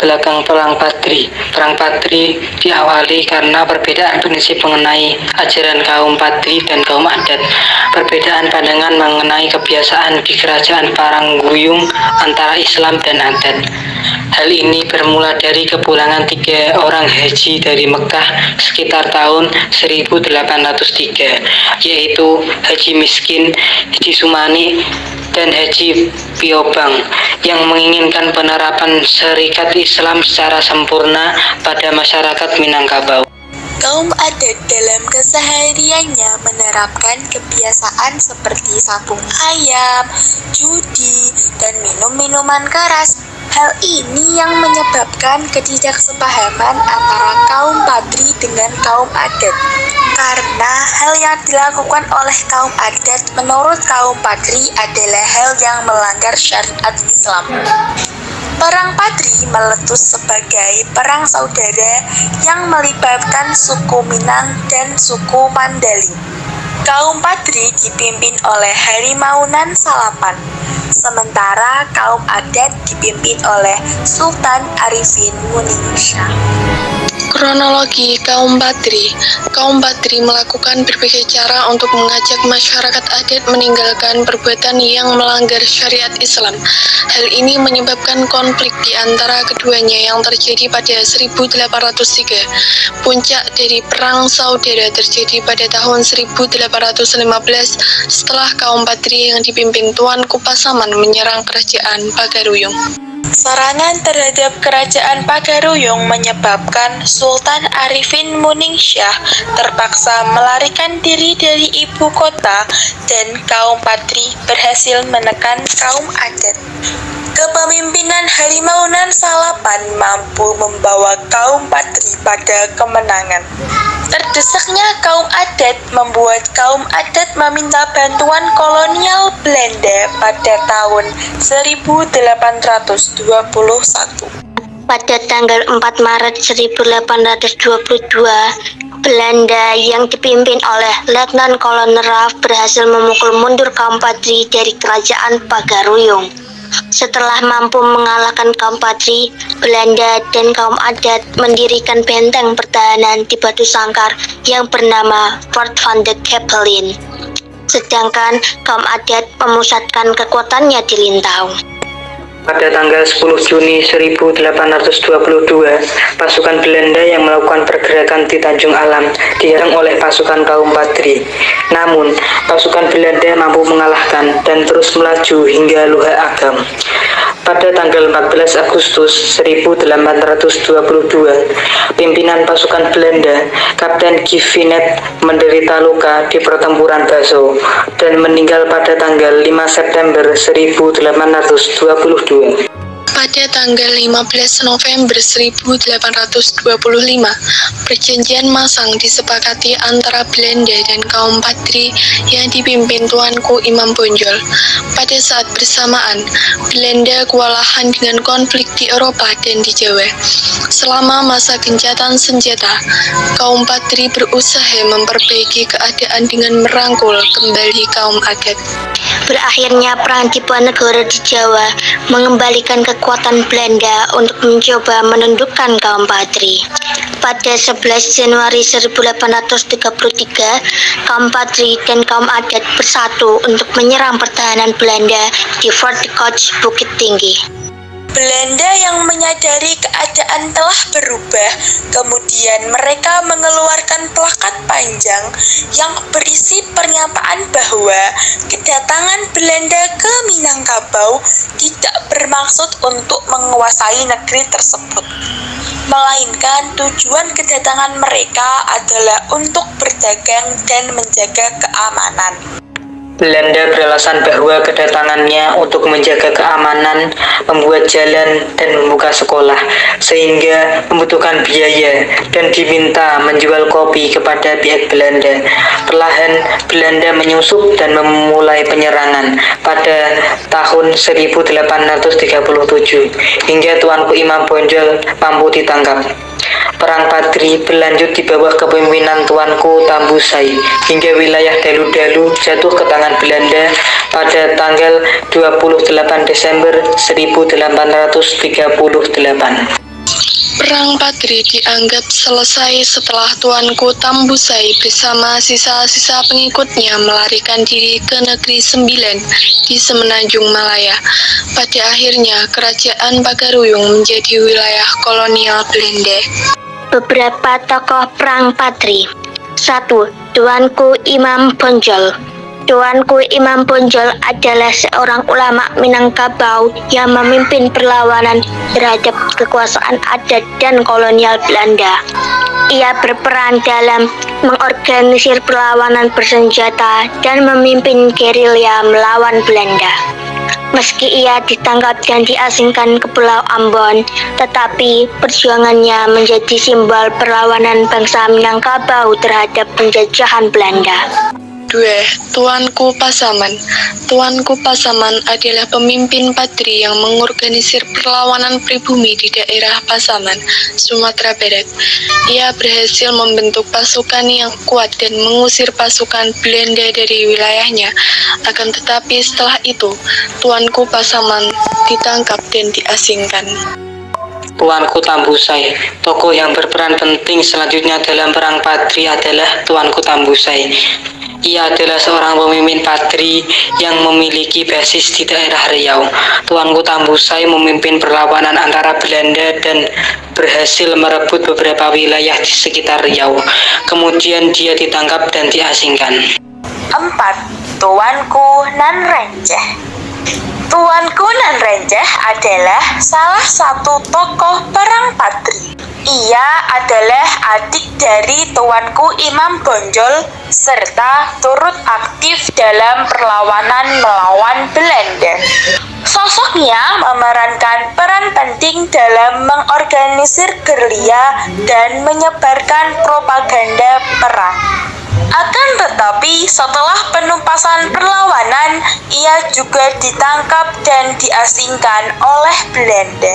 belakang Perang Padri. Perang Padri diawali karena perbedaan prinsip mengenai ajaran kaum Padri dan kaum adat. Perbedaan pandangan mengenai kebiasaan di kerajaan Parangguyung antara Islam dan adat. Hal ini bermula dari kepulangan 3 orang haji dari Mekah sekitar tahun 1803, yaitu Haji Miskin, Haji Sumani, dan Haji Piobang, yang menginginkan penerapan syariat Islam secara sempurna pada masyarakat Minangkabau. Kaum adat dalam kesehariannya menerapkan kebiasaan seperti sabung ayam, judi, dan minum minuman keras. Hal ini yang menyebabkan ketidaksepahaman antara kaum Padri dengan kaum adat. Karena hal yang dilakukan oleh kaum adat menurut kaum Padri adalah hal yang melanggar syariat Islam. Perang Padri meletus sebagai perang saudara yang melibatkan suku Minang dan suku Mandailing. Kaum Padri dipimpin oleh Harimaunan Salapan, sementara kaum adat dipimpin oleh Sultan Arifin Muningsyah. Kronologi kaum Padri. Kaum Padri melakukan berbagai cara untuk mengajak masyarakat adat meninggalkan perbuatan yang melanggar syariat Islam. Hal ini menyebabkan konflik di antara keduanya yang terjadi pada 1803. Puncak dari Perang Saudara terjadi pada tahun 1815 setelah kaum Padri yang dipimpin Tuanku Pasaman menyerang kerajaan Pagaruyung. Serangan terhadap kerajaan Pagaruyung menyebabkan Sultan Arifin Muningsyah terpaksa melarikan diri dari ibu kota dan kaum Padri berhasil menekan kaum adat. Kepemimpinan Harimaunan Salapan mampu membawa kaum Padri pada kemenangan. Terdesaknya kaum adat membuat kaum adat meminta bantuan kolonial Belanda pada tahun 1821. Pada tanggal 4 Maret 1822, Belanda yang dipimpin oleh Letnan Kolonel Raff berhasil memukul mundur kaum Padri dari kerajaan Pagaruyung. Setelah mampu mengalahkan kaum Padri, Belanda dan kaum adat mendirikan benteng pertahanan di Batu Sangkar yang bernama Fort van de Kapellen. Sedangkan kaum adat memusatkan kekuatannya di Lintau. Pada tanggal 10 Juni 1822, pasukan Belanda yang melakukan pergerakan di Tanjung Alam diserang oleh pasukan kaum Padri. Namun, pasukan Belanda mampu mengalahkan dan terus melaju hingga Luha Agam. Pada tanggal 14 Agustus 1822, pimpinan pasukan Belanda, Kapten Givinet, menderita luka di pertempuran Baso dan meninggal pada tanggal 5 September 1822. Pada tanggal 15 November 1825, perjanjian Masang disepakati antara Belanda dan kaum Padri yang dipimpin Tuanku Imam Bonjol. Pada saat bersamaan, Belanda kewalahan dengan konflik di Eropa dan di Jawa. Selama masa gencatan senjata, kaum Padri berusaha memperbaiki keadaan dengan merangkul kembali kaum adat. Berakhirnya Perang Diponegoro di Jawa mengembalikan kekuatan Belanda untuk mencoba menundukkan kaum Padri. Pada 11 Januari 1833, kaum Padri dan kaum adat bersatu untuk menyerang pertahanan Belanda di Fort Koch, Bukit Tinggi. Belanda yang menyadari keadaan telah berubah, kemudian mereka mengeluarkan plakat panjang yang berisi pernyataan bahwa kedatangan Belanda ke Minangkabau tidak bermaksud untuk menguasai negeri tersebut, melainkan tujuan kedatangan mereka adalah untuk berdagang dan menjaga keamanan. Belanda beralasan bahwa kedatangannya untuk menjaga keamanan, membuat jalan, dan membuka sekolah, sehingga membutuhkan biaya dan diminta menjual kopi kepada pihak Belanda. Perlahan, Belanda menyusup dan memulai penyerangan pada tahun 1837, hingga Tuanku Imam Bonjol mampu ditangkap. Perang Padri berlanjut di bawah kepemimpinan Tuanku Tambusai hingga wilayah Dalu-Dalu jatuh ke tangan Belanda pada tanggal 28 Desember 1838. Perang Patri dianggap selesai setelah Tuanku Tambusai bersama sisa-sisa pengikutnya melarikan diri ke Negeri Sembilan di Semenanjung Malaya. Pada akhirnya, Kerajaan Pagaruyung menjadi wilayah kolonial Belanda. Beberapa tokoh Perang Patri. 1. Tuanku Imam Bonjol. Tuanku Imam Bonjol adalah seorang ulama Minangkabau yang memimpin perlawanan terhadap kekuasaan adat dan kolonial Belanda. Ia berperan dalam mengorganisir perlawanan bersenjata dan memimpin gerilya melawan Belanda. Meski ia ditangkap dan diasingkan ke Pulau Ambon, tetapi perjuangannya menjadi simbol perlawanan bangsa Minangkabau terhadap penjajahan Belanda. 2. Tuanku Pasaman. Tuanku Pasaman adalah pemimpin Patri yang mengorganisir perlawanan pribumi di daerah Pasaman, Sumatera Barat. Ia berhasil membentuk pasukan yang kuat dan mengusir pasukan Belanda dari wilayahnya. Akan tetapi setelah itu, Tuanku Pasaman ditangkap dan diasingkan. Tuanku Tambusai. Tokoh yang berperan penting selanjutnya dalam Perang Patri adalah Tuanku Tambusai. Ia adalah seorang pemimpin Patri yang memiliki basis di daerah Riau. Tuanku Tambusai memimpin perlawanan antara Belanda dan berhasil merebut beberapa wilayah di sekitar Riau. Kemudian dia ditangkap dan diasingkan. 4. Tuanku Nan Renceh. Tuanku Nan Renceh adalah salah satu tokoh Perang Patri. Ia adalah adik dari Tuanku Imam Bonjol serta turut aktif dalam perlawanan melawan Belanda. Sosoknya memerankan peran penting dalam mengorganisir gerilya dan menyebarkan propaganda perang. Akan tetapi, setelah penumpasan perlawanan, ia juga ditangkap dan diasingkan oleh Belanda.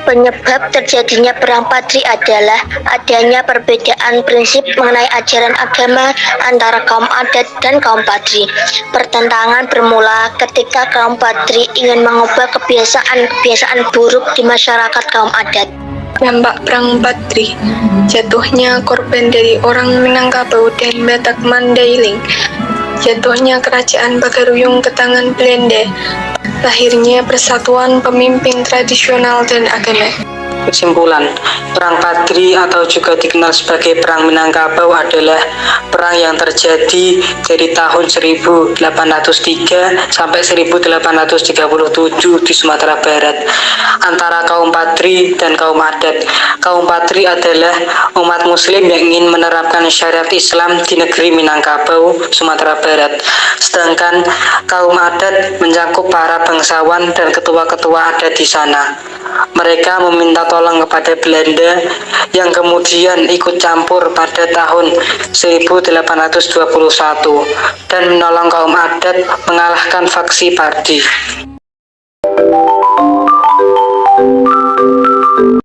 Penyebab terjadinya Perang Patri adalah adanya perbedaan prinsip mengenai ajaran agama antara kaum adat dan kaum Patri. Pertentangan bermula ketika kaum Patri ingin mengubah kebiasaan-kebiasaan buruk di masyarakat kaum adat. Dampak Perang Patri, jatuhnya korban dari orang Minangkabau dan Batak Mandailing, jatuhnya Kerajaan Pagaruyung ke tangan Belanda, lahirnya persatuan pemimpin tradisional dan agama. Kesimpulan, Perang Patri atau juga dikenal sebagai Perang Minangkabau adalah perang yang terjadi dari tahun 1803 sampai 1837 di Sumatera Barat antara kaum Patri dan kaum adat. Kaum Patri adalah umat muslim yang ingin menerapkan syariat Islam di negeri Minangkabau, Sumatera Barat. Sedangkan kaum adat mencakup para bangsawan dan ketua-ketua adat di sana. Mereka meminta tolong kepada Belanda yang kemudian ikut campur pada tahun 1821 dan menolong kaum adat mengalahkan faksi Pardi.